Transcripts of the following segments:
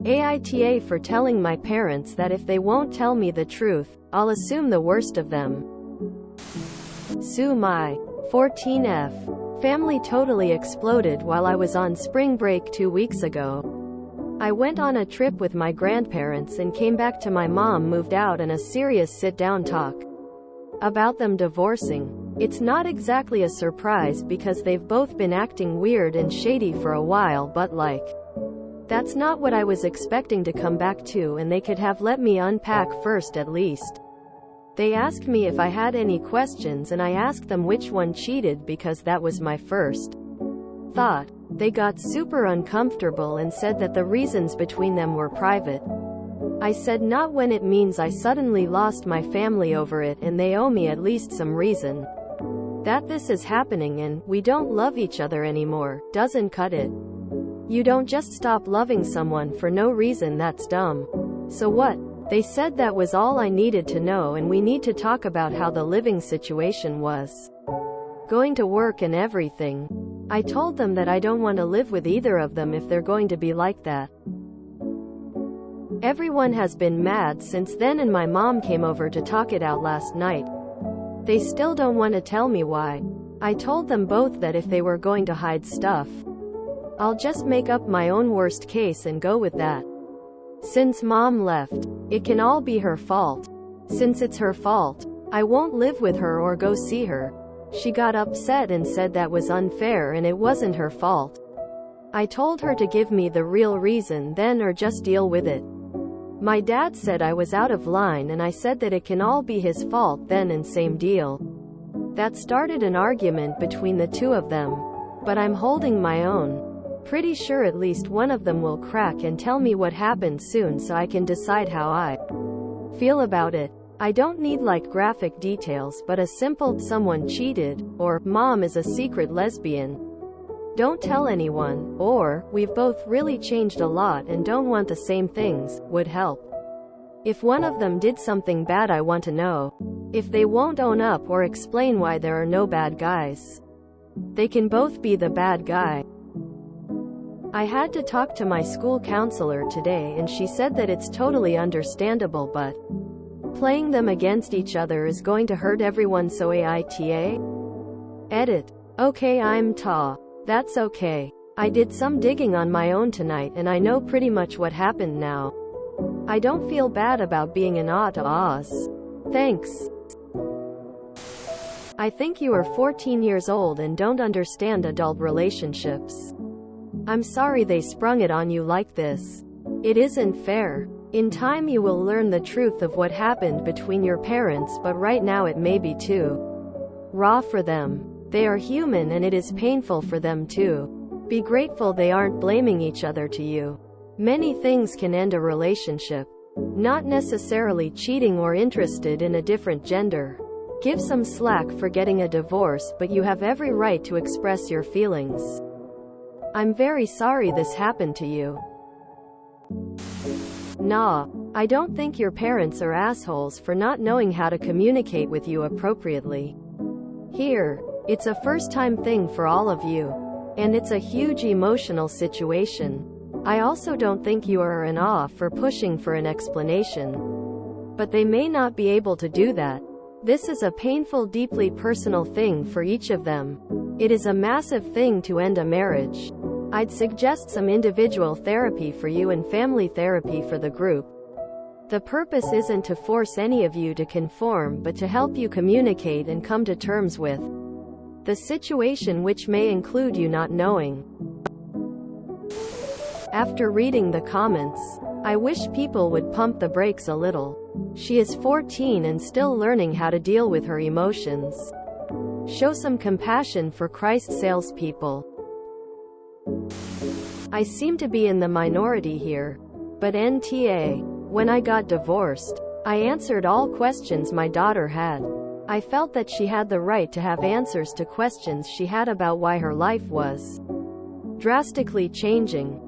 AITA for telling my parents that if they won't tell me the truth, I'll assume the worst of them. Sue my 14F. Family totally exploded while I was on spring break 2 weeks ago. I went on a trip with my grandparents and came back to my mom moved out and a serious sit-down talk about them divorcing. It's not exactly a surprise because they've both been acting weird and shady for a while, but that's not what I was expecting to come back to, and they could have let me unpack first at least. They asked me if I had any questions and I asked them which one cheated because that was my first thought. They got super uncomfortable and said that the reasons between them were private. I said not when it means I suddenly lost my family over it and they owe me at least some reason that this is happening, and we don't love each other anymore doesn't cut it. You don't just stop loving someone for no reason, that's dumb. So what? They said that was all I needed to know and we need to talk about how the living situation was going to work and everything. I told them that I don't want to live with either of them if they're going to be like that. Everyone has been mad since then and my mom came over to talk it out last night. They still don't want to tell me why. I told them both that if they were going to hide stuff, I'll just make up my own worst case and go with that. Since mom left, it can all be her fault. Since it's her fault, I won't live with her or go see her. She got upset and said that was unfair and it wasn't her fault. I told her to give me the real reason then or just deal with it. My dad said I was out of line and I said that it can all be his fault then, and same deal. That started an argument between the two of them. But I'm holding my own. Pretty sure at least one of them will crack and tell me what happened soon so I can decide how I feel about it. I don't need graphic details, but a simple "someone cheated" or "mom is a secret lesbian. Don't tell anyone," or "we've both really changed a lot and don't want the same things," would help. If one of them did something bad, I want to know. If they won't own up or explain why there are no bad guys, they can both be the bad guy. I had to talk to my school counselor today and she said that it's totally understandable, but playing them against each other is going to hurt everyone, so AITA? Edit. Okay, I'm Ta. That's okay. I did some digging on my own tonight and I know pretty much what happened now. I don't feel bad about being an AITA Oz. Thanks. I think you are 14 years old and don't understand adult relationships. I'm sorry they sprung it on you like this. It isn't fair. In time you will learn the truth of what happened between your parents, but right now it may be too raw for them. They are human and it is painful for them too. Be grateful they aren't blaming each other to you. Many things can end a relationship. Not necessarily cheating or interested in a different gender. Give some slack for getting a divorce, but you have every right to express your feelings. I'm very sorry this happened to you. Nah, I don't think your parents are assholes for not knowing how to communicate with you appropriately. Here, it's a first-time thing for all of you. And it's a huge emotional situation. I also don't think you are an awe for pushing for an explanation. But they may not be able to do that. This is a painful, deeply personal thing for each of them. It is a massive thing to end a marriage. I'd suggest some individual therapy for you and family therapy for the group. The purpose isn't to force any of you to conform, but to help you communicate and come to terms with the situation, which may include you not knowing. After reading the comments, I wish people would pump the brakes a little. She is 14 and still learning how to deal with her emotions. Show some compassion, for Christ, salespeople. I seem to be in the minority here. But NTA. When I got divorced, I answered all questions my daughter had. I felt that she had the right to have answers to questions she had about why her life was drastically changing.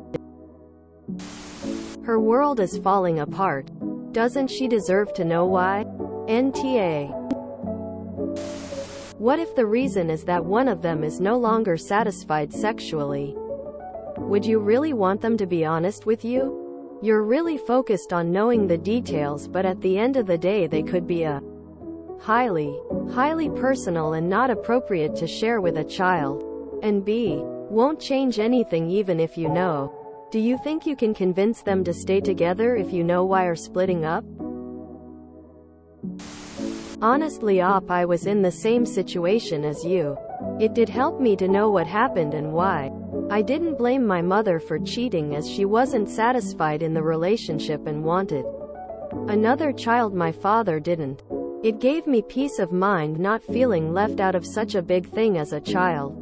Her world is falling apart. Doesn't she deserve to know why? NTA. What if the reason is that one of them is no longer satisfied sexually? Would you really want them to be honest with you? You're really focused on knowing the details, but at the end of the day they could be a highly personal and not appropriate to share with a child. And B, won't change anything even if you know. Do you think you can convince them to stay together if you know why are splitting up? Honestly, I was in the same situation as you. It did help me to know what happened and why. I didn't blame my mother for cheating, as she wasn't satisfied in the relationship and wanted another child. My father didn't. It gave me peace of mind not feeling left out of such a big thing as a child.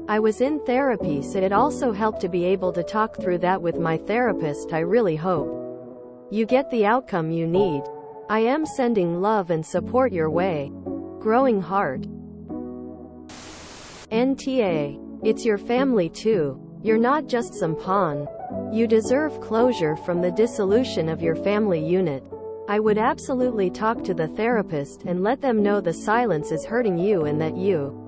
I was in therapy, so it also helped to be able to talk through that with my therapist. I really hope you get the outcome you need. I am sending love and support your way. Growing heart. NTA. It's your family too. You're not just some pawn. You deserve closure from the dissolution of your family unit. I would absolutely talk to the therapist and let them know the silence is hurting you and that you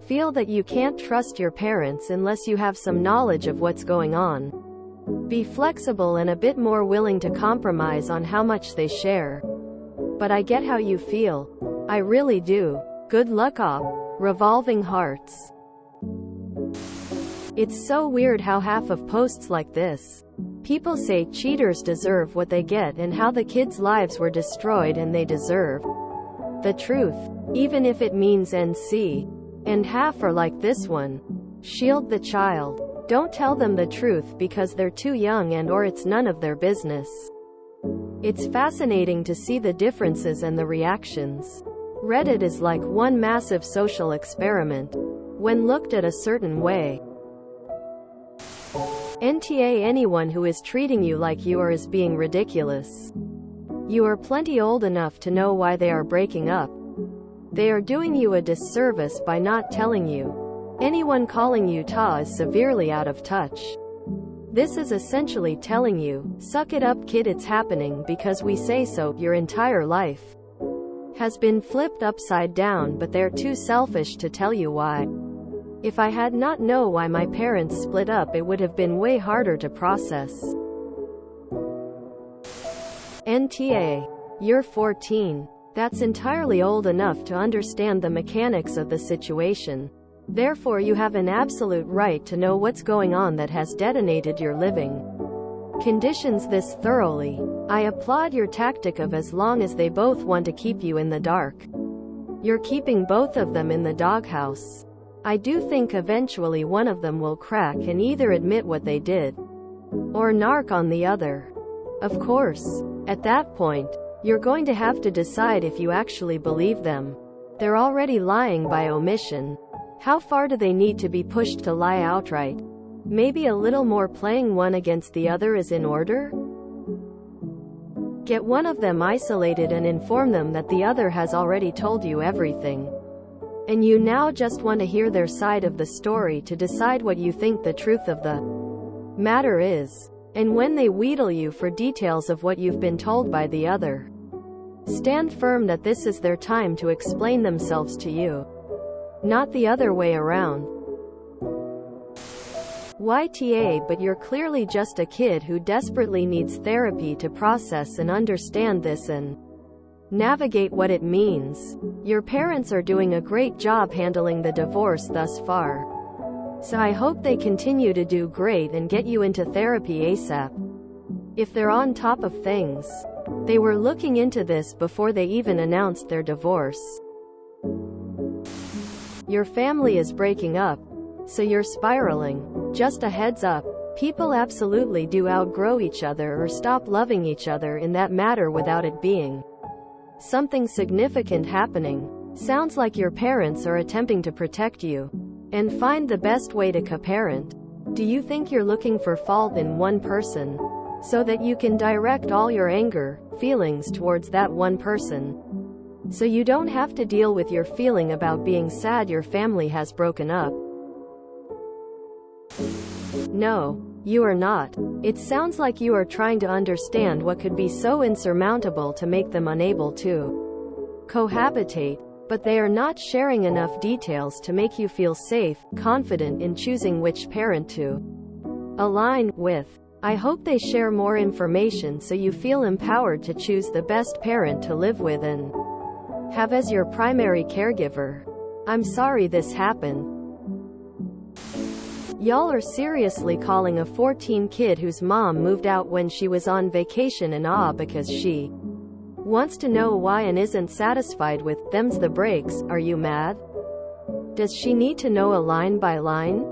feel that you can't trust your parents unless you have some knowledge of what's going on. Be flexible and a bit more willing to compromise on how much they share. But I get how you feel. I really do. Good luck, op. Revolving hearts. It's so weird how half of posts like this, people say cheaters deserve what they get and how the kids' lives were destroyed and they deserve the truth, even if it means NC. And half are like this one. Shield the child. Don't tell them the truth because they're too young and/or it's none of their business. It's fascinating to see the differences and the reactions. Reddit is like one massive social experiment when looked at a certain way. NTA. Anyone who is treating you like you are is being ridiculous. You are plenty old enough to know why they are breaking up. They are doing you a disservice by not telling you. Anyone calling you ta is severely out of touch. This is essentially telling you, suck it up kid, it's happening because we say so. Your entire life has been flipped upside down, but they're too selfish to tell you why. If I had not know why my parents split up, it would have been way harder to process. NTA. You're 14. That's entirely old enough to understand the mechanics of the situation. Therefore you have an absolute right to know what's going on that has detonated your living conditions this thoroughly. I applaud your tactic of as long as they both want to keep you in the dark. You're keeping both of them in the doghouse. I do think eventually one of them will crack and either admit what they did or narc on the other. Of course, at that point, you're going to have to decide if you actually believe them. They're already lying by omission. How far do they need to be pushed to lie outright? Maybe a little more playing one against the other is in order? Get one of them isolated and inform them that the other has already told you everything. And you now just want to hear their side of the story to decide what you think the truth of the matter is. And when they wheedle you for details of what you've been told by the other, stand firm that this is their time to explain themselves to you, not the other way around. YTA. But you're clearly just a kid who desperately needs therapy to process and understand this and navigate what it means. Your parents are doing a great job handling the divorce thus far. So I hope they continue to do great and get you into therapy ASAP. If they're on top of things, they were looking into this before they even announced their divorce. Your family is breaking up, so you're spiraling. Just a heads up, people absolutely do outgrow each other or stop loving each other in that matter without it being something significant happening. Sounds like your parents are attempting to protect you and find the best way to co-parent. Do you think you're looking for fault in one person so that you can direct all your anger, feelings towards that one person? So you don't have to deal with your feeling about being sad your family has broken up. No, you are not. It sounds like you are trying to understand what could be so insurmountable to make them unable to cohabitate, but they are not sharing enough details to make you feel safe, confident in choosing which parent to align with. I hope they share more information so you feel empowered to choose the best parent to live with and have as your primary caregiver. I'm sorry this happened. Y'all are seriously calling a 14 kid whose mom moved out when she was on vacation an aw because she wants to know why and isn't satisfied with them's the breaks. Are you mad? Does she need to know a line by line?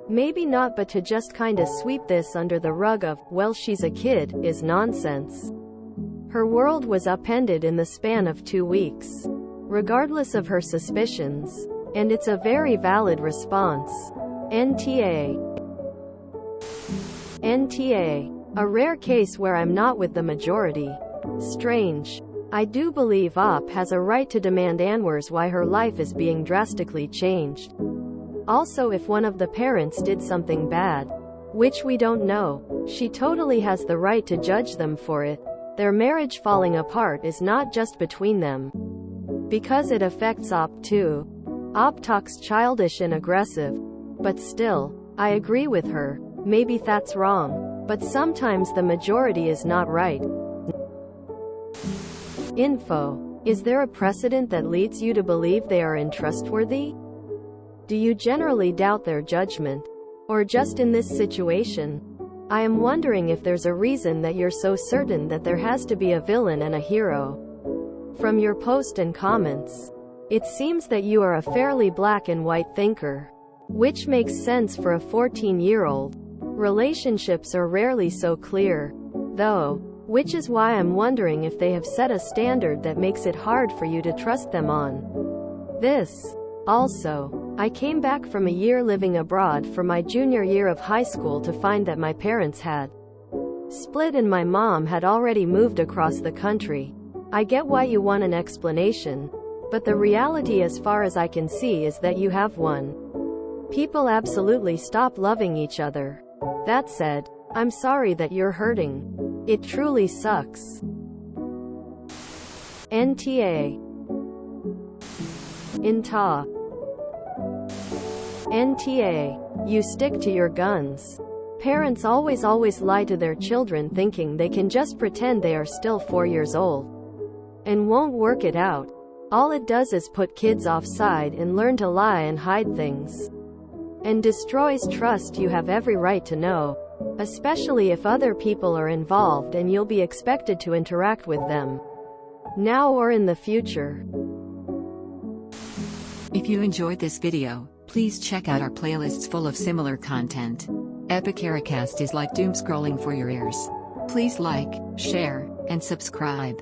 Maybe not, but to just kinda sweep this under the rug of, well, she's a kid, is nonsense. Her world was upended in the span of 2 weeks, regardless of her suspicions. And it's a very valid response. NTA. NTA. A rare case where I'm not with the majority. Strange. I do believe Op has a right to demand answers why her life is being drastically changed. Also, if one of the parents did something bad, which we don't know, she totally has the right to judge them for it. Their marriage falling apart is not just between them, because it affects Op too. Op talks childish and aggressive, but still, I agree with her. Maybe that's wrong, but sometimes the majority is not right. Info. Is there a precedent that leads you to believe they are untrustworthy? Do you generally doubt their judgment? Or just in this situation? I am wondering if there's a reason that you're so certain that there has to be a villain and a hero. From your post and comments, it seems that you are a fairly black and white thinker, which makes sense for a 14-year-old. Relationships are rarely so clear, though, which is why I'm wondering if they have set a standard that makes it hard for you to trust them on this. Also, I came back from a year living abroad for my junior year of high school to find that my parents had split and my mom had already moved across the country. I get why you want an explanation, but the reality as far as I can see is that you have one. People absolutely stop loving each other. That said, I'm sorry that you're hurting. It truly sucks. NTA. INTA. NTA. You stick to your guns. Parents always lie to their children thinking they can just pretend they are still 4 years old and won't work it out. All it does is put kids offside and learn to lie and hide things, and destroys trust. You have every right to know, especially if other people are involved and you'll be expected to interact with them, now or in the future. If you enjoyed this video, please check out our playlists full of similar content. AmITheAsshole is like doom scrolling for your ears. Please like, share, and subscribe.